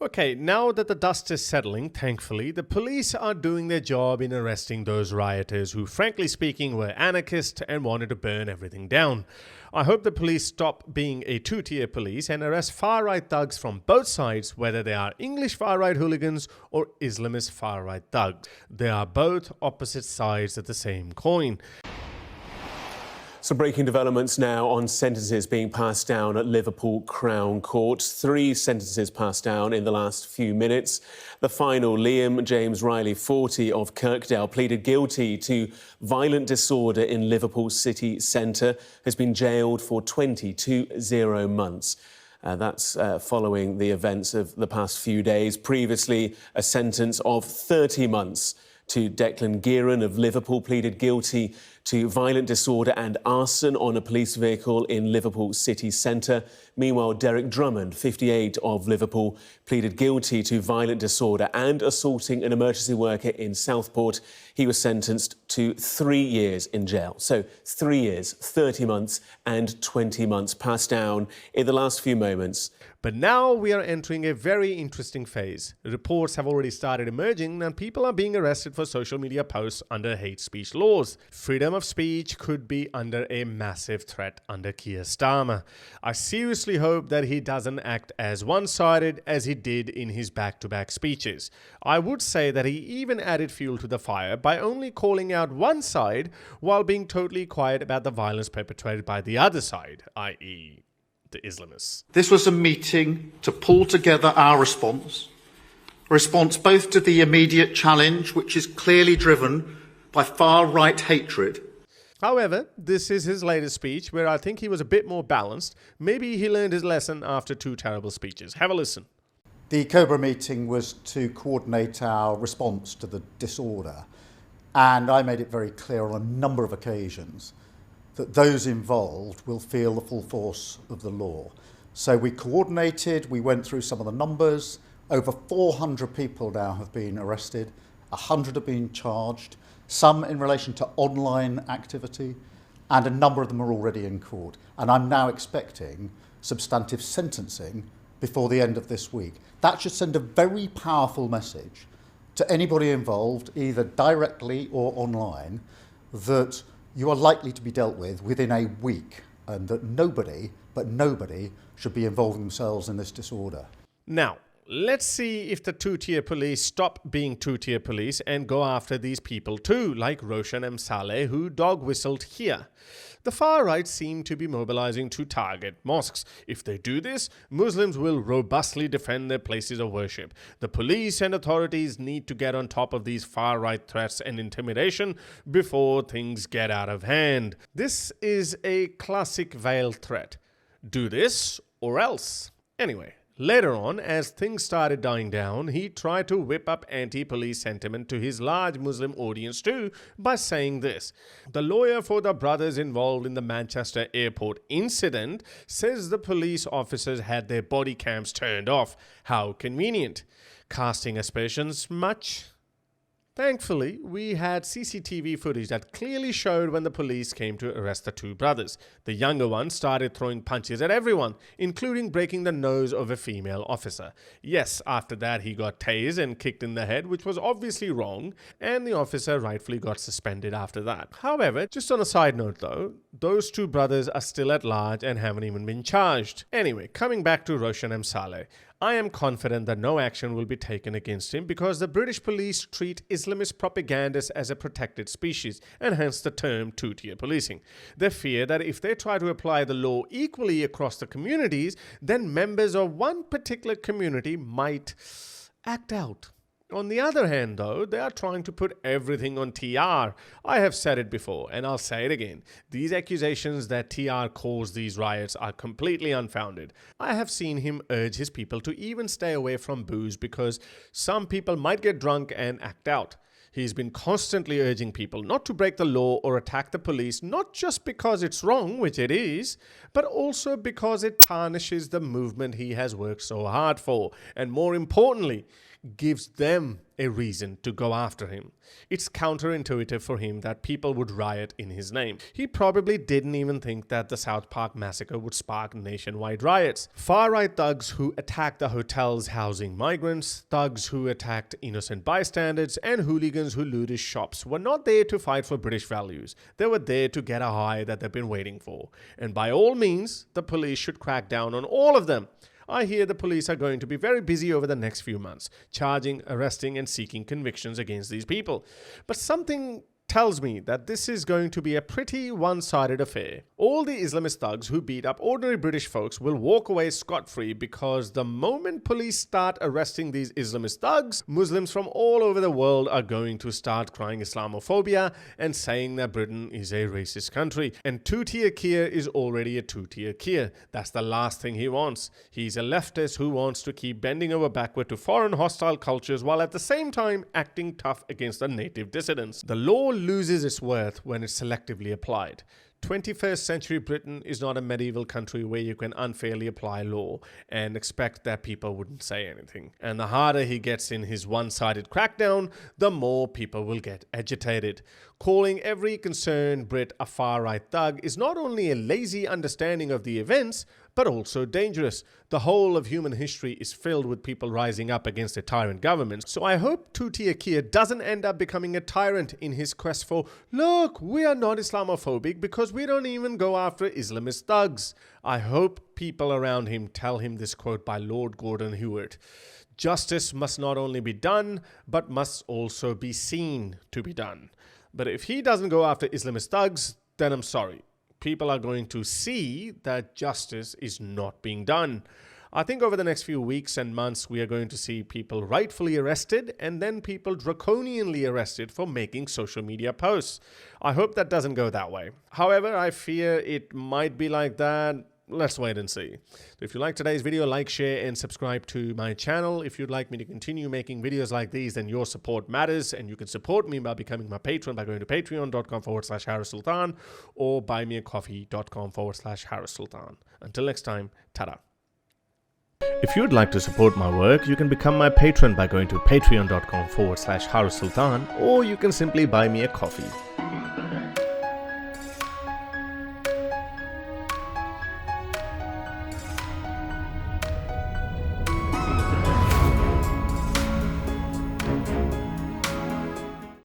Okay, now that the dust is settling, thankfully, the police are doing their job in arresting those rioters who, frankly speaking, were anarchists and wanted to burn everything down. I hope the police stop being a two-tier police and arrest far-right thugs from both sides, whether they are English far-right hooligans or Islamist far-right thugs. They are both opposite sides of the same coin. Some breaking developments now on sentences being passed down at Liverpool Crown Court. 3 sentences passed down in the last few minutes. The final, Liam James Riley, 40, of Kirkdale, pleaded guilty to violent disorder in Liverpool city centre, has been jailed for 20 months. That's following the events of the past few days. Previously, a sentence of 30 months to Declan Gearan of Liverpool pleaded guilty to violent disorder and arson on a police vehicle in Liverpool city centre. Meanwhile, Derek Drummond, 58, of Liverpool, pleaded guilty to violent disorder and assaulting an emergency worker in Southport. He was sentenced to 3 years in jail. So 3 years, 30 months and 20 months passed down in the last few moments. But now we are entering a very interesting phase. Reports have already started emerging and people are being arrested for social media posts under hate speech laws. Freedom of speech could be under a massive threat under Keir Starmer. I seriously hope that he doesn't act as one-sided as he did in his back-to-back speeches. I would say that he even added fuel to the fire by only calling out one side while being totally quiet about the violence perpetrated by the other side, i.e. the Islamists. This was a meeting to pull together our response both to the immediate challenge, which is clearly driven by far-right hatred. However, this is his latest speech where I think he was a bit more balanced. Maybe he learned his lesson after 2 terrible speeches. Have a listen. The Cobra meeting was to coordinate our response to the disorder, and I made it very clear on a number of occasions that those involved will feel the full force of the law. So we coordinated, we went through some of the numbers. Over 400 people now have been arrested, 100 have been charged, some in relation to online activity, and a number of them are already in court. And I'm now expecting substantive sentencing before the end of this week. That should send a very powerful message to anybody involved, either directly or online, that you are likely to be dealt with within a week, and that nobody should be involving themselves in this disorder. Now, let's see if the two-tier police stop being two-tier police and go after these people too, like Roshan M. Saleh, who dog-whistled here. The far right seem to be mobilizing to target mosques. If they do this, Muslims will robustly defend their places of worship. The police and authorities need to get on top of these far right threats and intimidation before things get out of hand. This is a classic veiled threat. Do this or else. Anyway, later on, as things started dying down, he tried to whip up anti-police sentiment to his large Muslim audience too by saying this. The lawyer for the brothers involved in the Manchester airport incident says the police officers had their body cams turned off. How convenient. Casting aspersions much? Thankfully, we had CCTV footage that clearly showed when the police came to arrest the 2 brothers. The younger one started throwing punches at everyone, including breaking the nose of a female officer. Yes, after that he got tased and kicked in the head, which was obviously wrong, and the officer rightfully got suspended after that. However, just on a side note though, those 2 brothers are still at large and haven't even been charged. Anyway, coming back to Roshan M. Saleh. I am confident that no action will be taken against him because the British police treat Islamist propagandists as a protected species, and hence the term two-tier policing. They fear that if they try to apply the law equally across the communities, then members of one particular community might act out. On the other hand, though, they are trying to put everything on TR. I have said it before, and I'll say it again. These accusations that TR caused these riots are completely unfounded. I have seen him urge his people to even stay away from booze because some people might get drunk and act out. He's been constantly urging people not to break the law or attack the police, not just because it's wrong, which it is, but also because it tarnishes the movement he has worked so hard for. And more importantly, gives them a reason to go after him. It's counterintuitive for him that people would riot in his name. He probably didn't even think that the South Park massacre would spark nationwide riots. Far-right thugs who attacked the hotels housing migrants, thugs who attacked innocent bystanders, and hooligans who looted shops were not there to fight for British values. They were there to get a high that they've been waiting for. And by all means, the police should crack down on all of them. I hear the police are going to be very busy over the next few months, charging, arresting, and seeking convictions against these people. But something tells me that this is going to be a pretty one-sided affair. All the Islamist thugs who beat up ordinary British folks will walk away scot-free because the moment police start arresting these Islamist thugs, Muslims from all over the world are going to start crying Islamophobia and saying that Britain is a racist country. And two-tier Keir is already a two-tier Keir. That's the last thing he wants. He's a leftist who wants to keep bending over backward to foreign hostile cultures while at the same time acting tough against the native dissidents. The law loses its worth when it's selectively applied. 21st century Britain is not a medieval country where you can unfairly apply law and expect that people wouldn't say anything. And the harder he gets in his one-sided crackdown, the more people will get agitated. Calling every concerned Brit a far-right thug is not only a lazy understanding of the events, but also dangerous. The whole of human history is filled with people rising up against a tyrant government. So I hope two-tier Keir doesn't end up becoming a tyrant in his quest for, look, we are not Islamophobic because we don't even go after Islamist thugs. I hope people around him tell him this quote by Lord Gordon Hewitt. Justice must not only be done, but must also be seen to be done. But if he doesn't go after Islamist thugs, then I'm sorry. People are going to see that justice is not being done. I think over the next few weeks and months, we are going to see people rightfully arrested and then people draconianly arrested for making social media posts. I hope that doesn't go that way. However, I fear it might be like that. Let's wait and see. So if you like today's video, like, share, and subscribe to my channel. If you'd like me to continue making videos like these, then your support matters, and you can support me by becoming my patron by going to patreon.com/Harris Sultan or buymeacoffee.com/Harris Sultan. Until next time, ta-da. If you'd like to support my work, you can become my patron by going to patreon.com/Harris Sultan, or you can simply buy me a coffee.